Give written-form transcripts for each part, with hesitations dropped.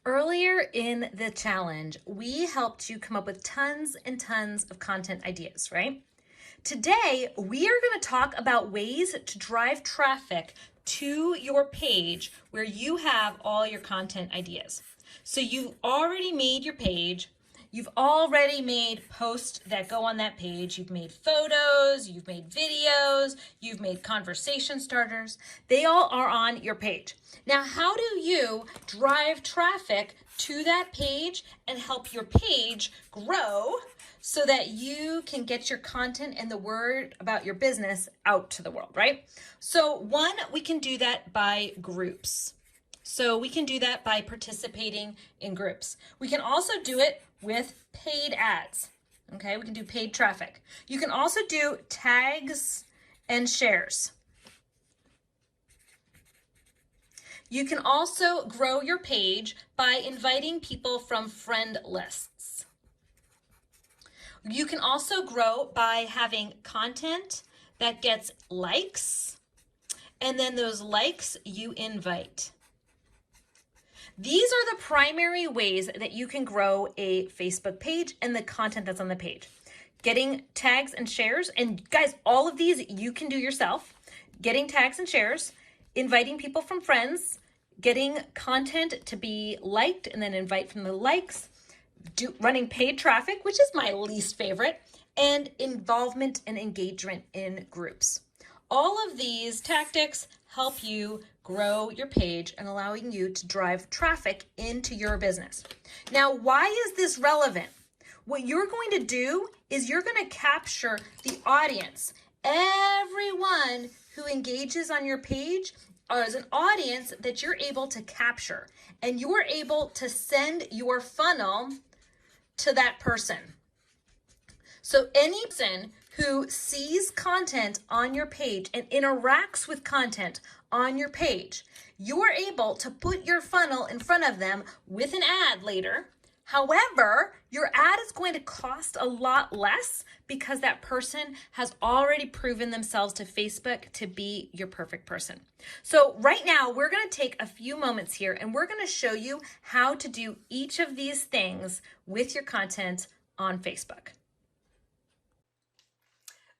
Earlier in the challenge, we helped you come up with tons and tons of content ideas, right? Today, we are going to talk about ways to drive traffic to your page where you have all your content ideas. So you've already made your page. You've already made posts that go on that page. You've made photos, you've made videos, you've made conversation starters. They all are on your page. Now, how do you drive traffic to that page and help your page grow so that you can get your content and the word about your business out to the world, right? So one, we can do that by groups. So we can do that by participating in groups. We can also do it with paid ads. Okay, we can do paid traffic. You can also do tags and shares. You can also grow your page by inviting people from friend lists. You can also grow by having content that gets likes, and then those likes you invite. These are the primary ways that you can grow a Facebook page and the content that's on the page. Getting tags and shares, and guys, all of these you can do yourself. Getting tags and shares, inviting people from friends, getting content to be liked and then invite from the likes, running paid traffic, which is my least favorite, and involvement and engagement in groups. All of these tactics help you grow your page and allowing you to drive traffic into your business. Now, why is this relevant? What you're going to do is you're going to capture the audience. Everyone who engages on your page is an audience that you're able to capture, and you're able to send your funnel to that person. So any person who sees content on your page and interacts with content on your page, you're able to put your funnel in front of them with an ad later. However, your ad is going to cost a lot less because that person has already proven themselves to Facebook to be your perfect person. So right now, we're going to take a few moments here and we're going to show you how to do each of these things with your content on Facebook.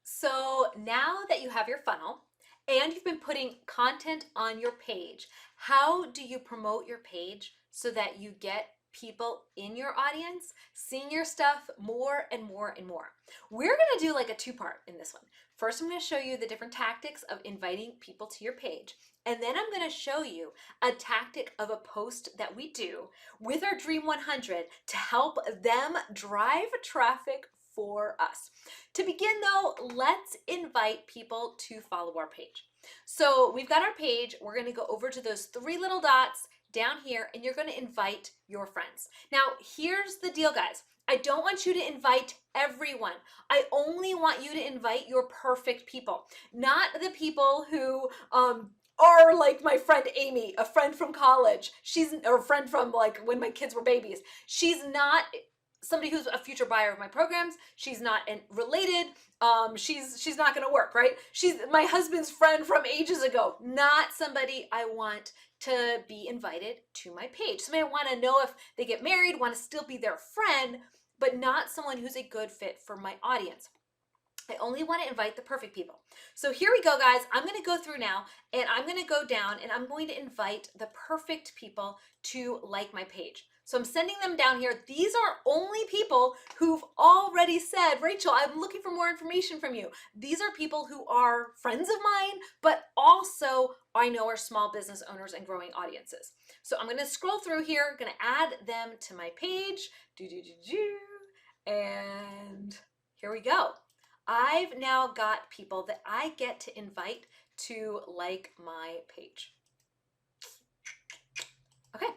So now that you have your funnel and you've been putting content on your page, how do you promote your page so that you get people in your audience seeing your stuff more and more and more? We're going to do like a two-part in this one. First, I'm going to show you the different tactics of inviting people to your page. And then I'm going to show you a tactic of a post that we do with our Dream 100 to help them drive traffic for us. To begin though, let's invite people to follow our page. So we've got our page. We're going to go over to those three little dots down here and you're going to invite your friends. Now, here's the deal, guys. I don't want you to invite everyone. I only want you to invite your perfect people, not the people who are like my friend Amy, a friend from college. Or a friend from like when my kids were babies. She's not somebody who's a future buyer of my programs. She's not related. She's not going to work, right? She's my husband's friend from ages ago. Not somebody I want to be invited to my page. Somebody I want to know if they get married, want to still be their friend, but not someone who's a good fit for my audience. I only want to invite the perfect people. So here we go, guys. I'm going to go through now and I'm going to go down and I'm going to invite the perfect people to like my page. So I'm sending them down here. These are only people who've already said, Rachel, I'm looking for more information from you. These are people who are friends of mine, but also I know are small business owners and growing audiences. So I'm going to scroll through here, going to add them to my page. And here we go. I've now got people that I get to invite to like my page. Okay.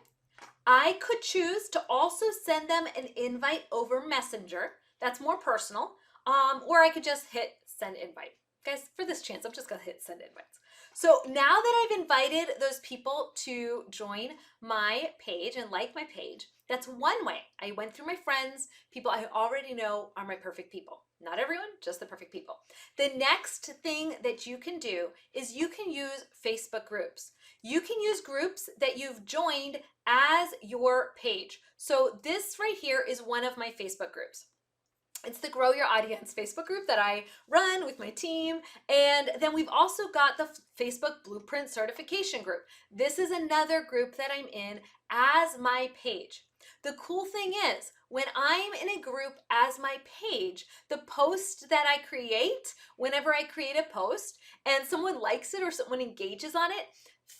I could choose to also send them an invite over Messenger. That's more personal. Or I could just hit send invite. Guys, for this chance, I'm just going to hit send invites. So now that I've invited those people to join my page and like my page, that's one way. I went through my friends, people I already know are my perfect people. Not everyone, just the perfect people. The next thing that you can do is you can use Facebook groups. You can use groups that you've joined as your page. So this right here is one of my Facebook groups. It's the Grow Your Audience Facebook group that I run with my team. And then we've also got the Facebook Blueprint Certification group. This is another group that I'm in as my page. The cool thing is, when I'm in a group as my page, the post that I create, whenever I create a post and someone likes it or someone engages on it,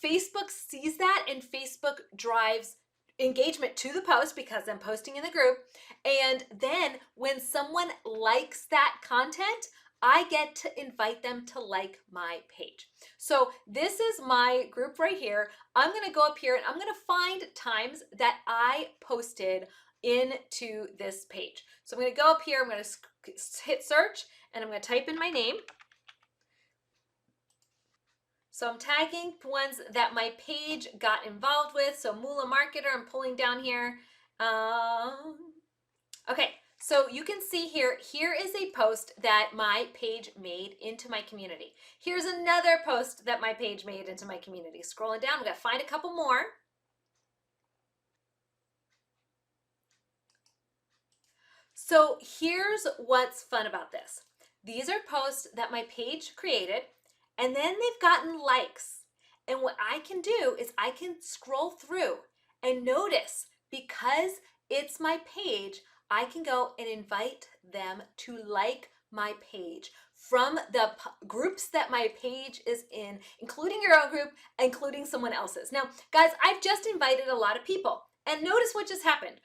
Facebook sees that and Facebook drives engagement to the post because I'm posting in the group. And then when someone likes that content, I get to invite them to like my page. So this is my group right here. I'm going to go up here and I'm going to find times that I posted into this page. So I'm going to go up here, I'm going to hit search, and I'm going to type in my name. So I'm tagging ones that my page got involved with. So Moolah Marketer, I'm pulling down here. Okay, so you can see here is a post that my page made into my community. Here's another post that my page made into my community. Scrolling down, I'm gonna find a couple more. So here's what's fun about this. These are posts that my page created, and then they've gotten likes. And what I can do is I can scroll through and notice, because it's my page, I can go and invite them to like my page from the groups that my page is in, including your own group, including someone else's. Now, guys, I've just invited a lot of people. And notice what just happened.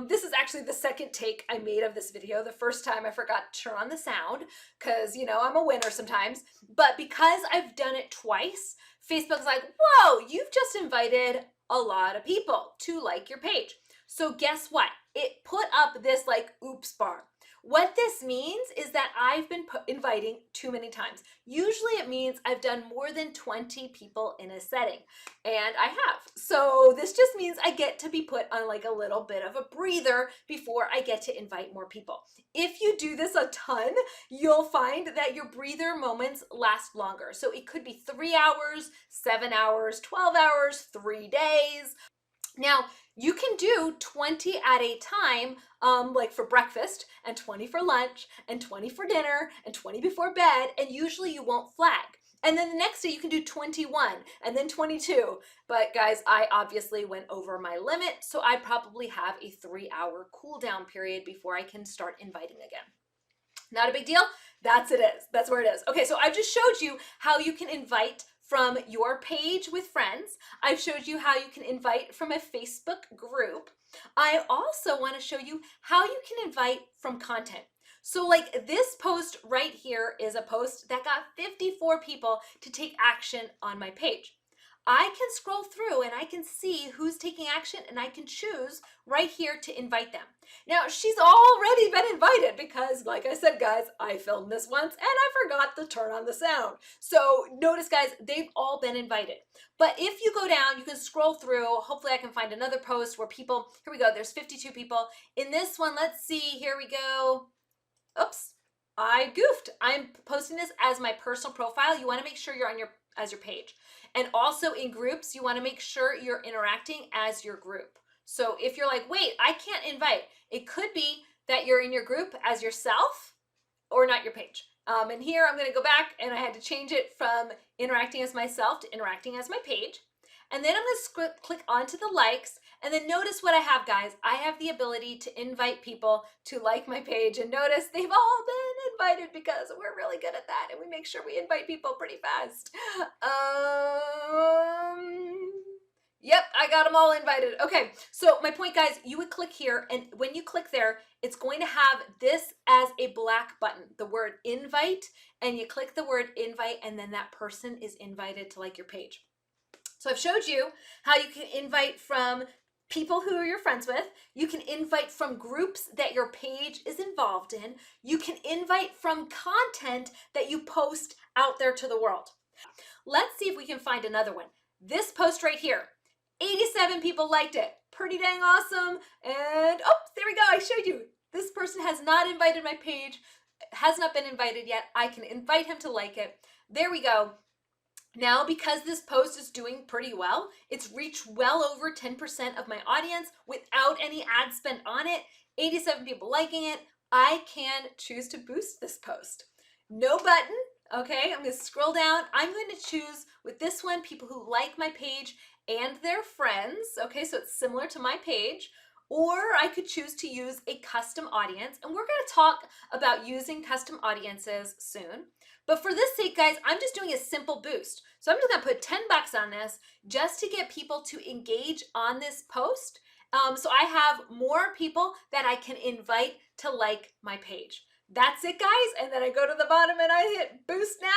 This is actually the second take I made of this video. The first time I forgot to turn on the sound because, you know, I'm a winner sometimes. But because I've done it twice, Facebook's like, whoa, you've just invited a lot of people to like your page. So guess what? It put up this like oops bar. What this means is that I've been inviting too many times. Usually it means I've done more than 20 people in a setting, and I have. So this just means I get to be put on like a little bit of a breather before I get to invite more people. If you do this a ton, you'll find that your breather moments last longer. So it could be 3 hours, 7 hours, 12 hours, 3 days. Now, you can do 20 at a time, like for breakfast, and 20 for lunch, and 20 for dinner, and 20 before bed, and usually you won't flag. And then the next day you can do 21, and then 22. But guys, I obviously went over my limit, so I probably have a 3-hour cool down period before I can start inviting again. Not a big deal. That's where it is. Okay, so I've just showed you how you can invite from your page with friends. I've showed you how you can invite from a Facebook group. I also want to show you how you can invite from content. So like this post right here is a post that got 54 people to take action on my page. I can scroll through and I can see who's taking action, and I can choose right here to invite them. Now, she's already been invited because, like I said, guys, I filmed this once and I forgot to turn on the sound. So notice, guys, they've all been invited. But if you go down, you can scroll through. Hopefully I can find another post where people, here we go, there's 52 people. In this one, let's see, here we go. Oops, I goofed. I'm posting this as my personal profile. You want to make sure you're on your page. And also in groups, you want to make sure you're interacting as your group. So if you're like, wait, I can't invite, it could be that you're in your group as yourself or not your page. And here I'm going to go back, and I had to change it from interacting as myself to interacting as my page. And then I'm going to click onto the likes, and then notice what I have, guys. I have the ability to invite people to like my page, and notice they've all been invited because we're really good at that, and we make sure we invite people pretty fast. Yep, I got them all invited. Okay, so my point, guys, you would click here, and when you click there, it's going to have this as a black button, the word invite, and you click the word invite, and then that person is invited to like your page. So I've showed you how you can invite from people who are your friends with. You can invite from groups that your page is involved in. You can invite from content that you post out there to the world. Let's see if we can find another one. This post right here, 87 people liked it. Pretty dang awesome. And oh, there we go. I showed you. This person has not invited my page, has not been invited yet. I can invite him to like it. There we go. Now, because this post is doing pretty well, it's reached well over 10% of my audience without any ad spend on it, 87 people liking it, I can choose to boost this post. No button, okay? I'm gonna scroll down. I'm going to choose with this one people who like my page and their friends, okay? So it's similar to my page. Or I could choose to use a custom audience, and we're gonna talk about using custom audiences soon. But for this sake, guys, I'm just doing a simple boost. So I'm just gonna put 10 bucks on this just to get people to engage on this post. So I have more people that I can invite to like my page. That's it, guys. And then I go to the bottom and I hit boost now.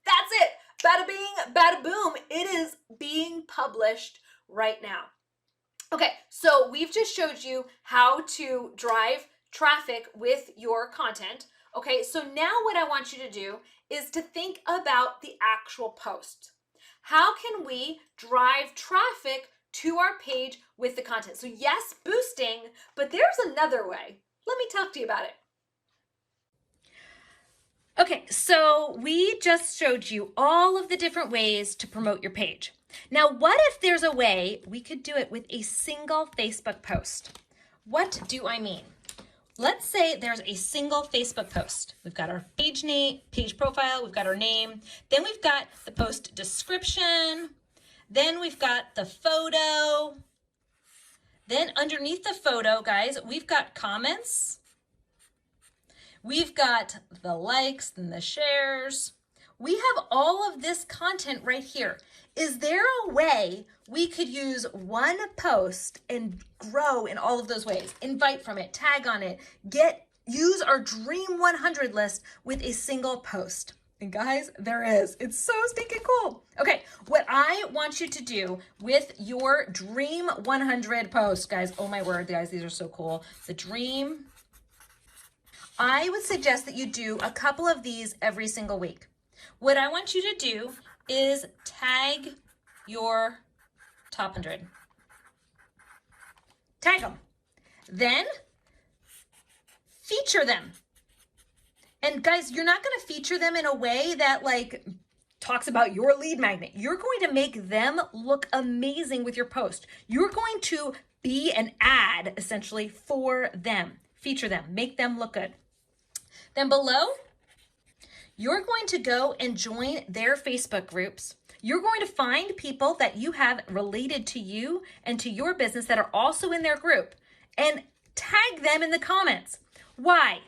That's it. Bada bing, bada boom. It is being published right now. Okay, so we've just showed you how to drive traffic with your content. Okay, so now what I want you to do is to think about the actual post. How can we drive traffic to our page with the content? So yes, boosting, but there's another way. Let me talk to you about it. Okay, so we just showed you all of the different ways to promote your page. Now, what if there's a way we could do it with a single Facebook post? What do I mean? Let's say there's a single Facebook post. We've got our page name, page profile, we've got our name, then we've got the post description, then we've got the photo, then underneath the photo, guys, we've got comments, we've got the likes and the shares. We have all of this content right here. Is there a way we could use one post and grow in all of those ways? Invite from it, tag on it, use our Dream 100 list with a single post. And guys, there is. It's so stinking cool. Okay, what I want you to do with your Dream 100 post, guys, oh my word, guys, these are so cool. The Dream, I would suggest that you do a couple of these every single week. What I want you to do is tag your top 100. Tag them. Then feature them. And guys, you're not going to feature them in a way that like talks about your lead magnet. You're going to make them look amazing with your post. You're going to be an ad essentially for them. Feature them, make them look good. Then below, you're going to go and join their Facebook groups. You're going to find people that you have related to you and to your business that are also in their group and tag them in the comments. Why?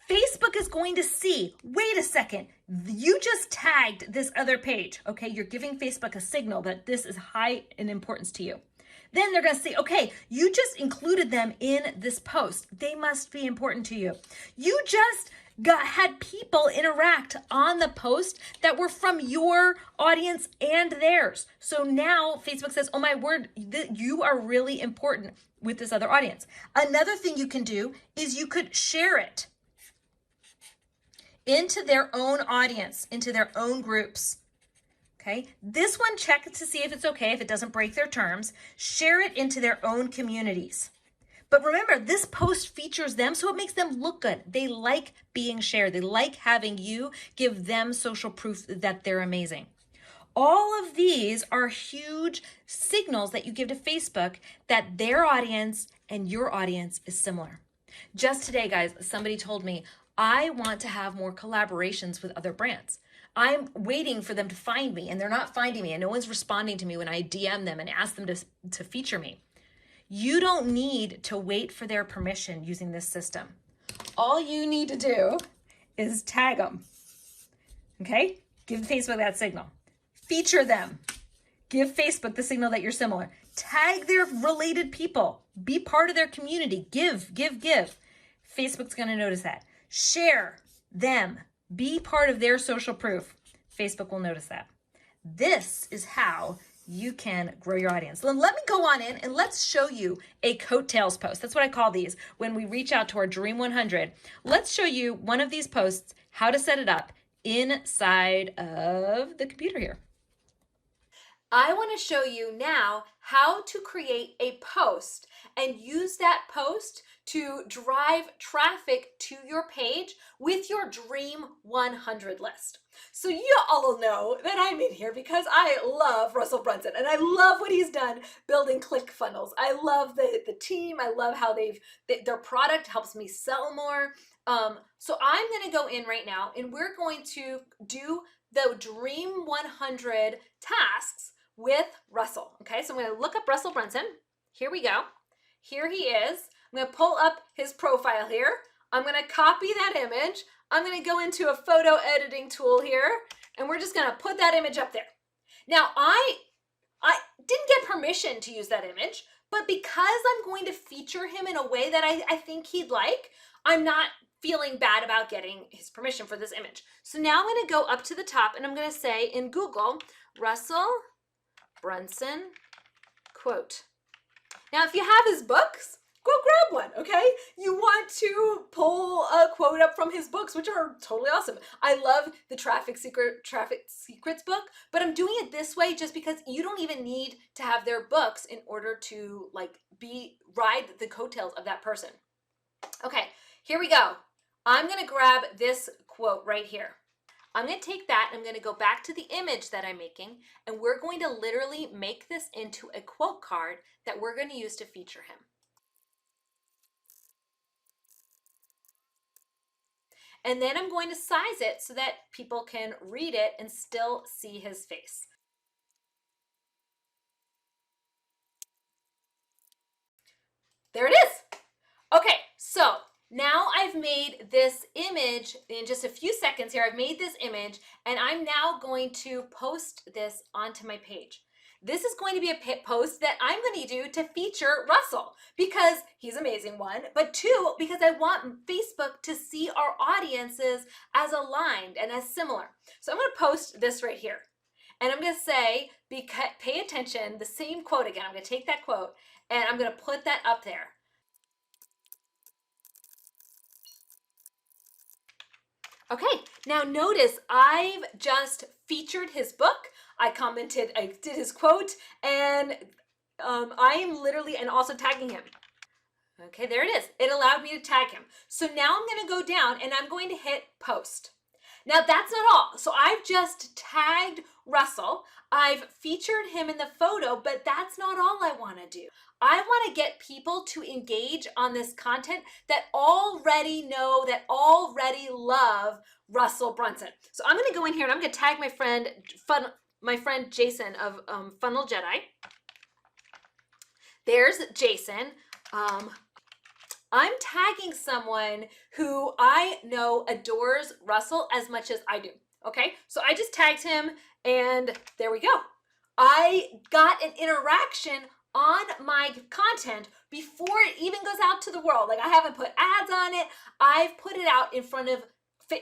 Facebook is going to see, wait a second, you just tagged this other page. Okay, you're giving Facebook a signal that this is high in importance to you. Then they're going to say, okay, you just included them in this post. They must be important to you. You just had people interact on the post that were from your audience and theirs. So now Facebook says, oh my word, you are really important with this other audience. Another thing you can do is you could share it into their own audience, into their own groups. Okay, this one, check to see if it's okay, if it doesn't break their terms. Share it into their own communities. But remember, this post features them, so it makes them look good. They like being shared. They like having you give them social proof that they're amazing. All of these are huge signals that you give to Facebook that their audience and your audience is similar. Just today, guys, somebody told me, I want to have more collaborations with other brands. I'm waiting for them to find me and they're not finding me and no one's responding to me when I DM them and ask them to feature me. You don't need to wait for their permission using this system. All you need to do is tag them. Okay? Give Facebook that signal. Feature them. Give Facebook the signal that you're similar. Tag their related people. Be part of their community. Give. Facebook's going to notice that. Share them. Be part of their social proof. Facebook will notice that. This is how you can grow your audience. Then let me go on in and let's show you a coattails post. That's what I call these when we reach out to our Dream 100. Let's show you one of these posts, how to set it up inside of the computer here. I want to show you now how to create a post and use that post to drive traffic to your page with your Dream 100 list. So you all know that I'm in here because I love Russell Brunson and I love what he's done building ClickFunnels. I love the team. I love how their product helps me sell more. So I'm going to go in right now and we're going to do the Dream 100 tasks with Russell. Okay, so I'm going to look up Russell Brunson. Here we go. Here he is. I'm going to pull up his profile here. I'm going to copy that image. I'm going to go into a photo editing tool here, and we're just going to put that image up there. Now, I didn't get permission to use that image, but because I'm going to feature him in a way that I think he'd like, I'm not feeling bad about getting his permission for this image. So now I'm going to go up to the top, and I'm going to say in Google, Russell Brunson quote. Now, if you have his books, go grab one, okay? You want to pull a quote up from his books, which are totally awesome. I love the Traffic Secrets book, but I'm doing it this way just because you don't even need to have their books in order to ride the coattails of that person. Okay, here we go. I'm gonna grab this quote right here. I'm going to take that and I'm going to go back to the image that I'm making, and we're going to literally make this into a quote card that we're going to use to feature him. And then I'm going to size it so that people can read it and still see his face. There it is. Okay, so now I've made this image in just a few seconds here. I've made this image and I'm now going to post this onto my page. This is going to be a post that I'm going to do to feature Russell because he's an amazing, one, but two, because I want Facebook to see our audiences as aligned and as similar. So I'm going to post this right here. And I'm going to say, pay attention, the same quote again. I'm going to take that quote and I'm going to put that up there. Okay, now notice I've just featured his book. I commented, I did his quote, and I am literally, and also tagging him. Okay, there it is. It allowed me to tag him. So now I'm going to go down and I'm going to hit post. Now that's not all. So I've just tagged Russell. I've featured him in the photo, but that's not all I want to do. I want to get people to engage on this content that already know, that already love Russell Brunson. So I'm going to go in here and I'm going to tag my friend Jason of Funnel Jedi. There's Jason. I'm tagging someone who I know adores Russell as much as I do. Okay, so I just tagged him and there we go. I got an interaction on my content before it even goes out to the world. Like, I haven't put ads on it. I've put it out in front of,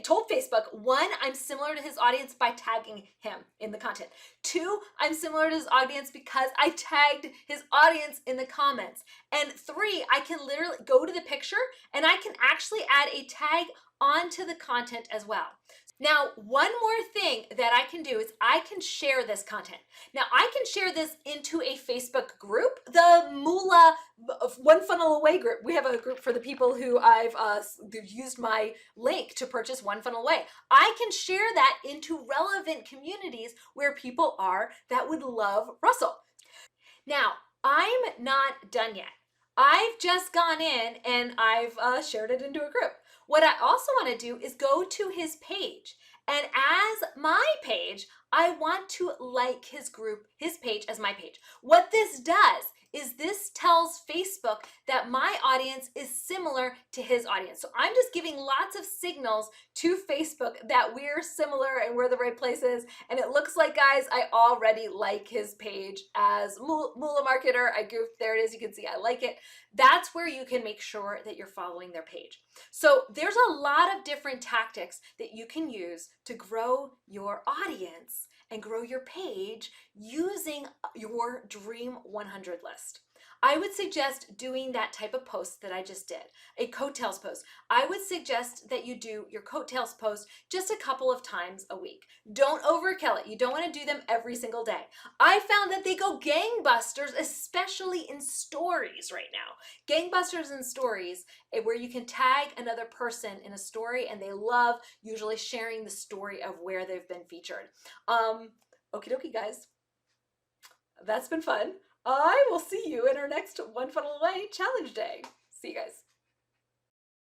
told Facebook, one, I'm similar to his audience by tagging him in the content. Two, I'm similar to his audience because I tagged his audience in the comments. And three, I can literally go to the picture and I can actually add a tag onto the content as well. Now, one more thing that I can do is I can share this content. Now, I can share this into a Facebook group, the Moolah One Funnel Away group. We have a group for the people who I've used my link to purchase One Funnel Away. I can share that into relevant communities where people are that would love Russell. Now, I'm not done yet. I've just gone in and I've shared it into a group. What I also want to do is go to his page. And as my page, I want to like his group, his page as my page. What this does is this tells Facebook that my audience is similar to his audience. So I'm just giving lots of signals to Facebook that we're similar and we're the right places. And it looks like, guys, I already like his page as Moolah Marketer. I goofed, there it is, you can see I like it. That's where you can make sure that you're following their page. So there's a lot of different tactics that you can use to grow your audience and grow your page using your Dream 100 list. I would suggest doing that type of post that I just did, a coattails post. I would suggest that you do your coattails post just a couple of times a week. Don't overkill it. You don't want to do them every single day. I found that they go gangbusters, especially in stories right now. Gangbusters in stories, where you can tag another person in a story and they love usually sharing the story of where they've been featured. Okie dokie, guys. That's been fun. I will see you in our next One Funnel Away Challenge Day. See you guys.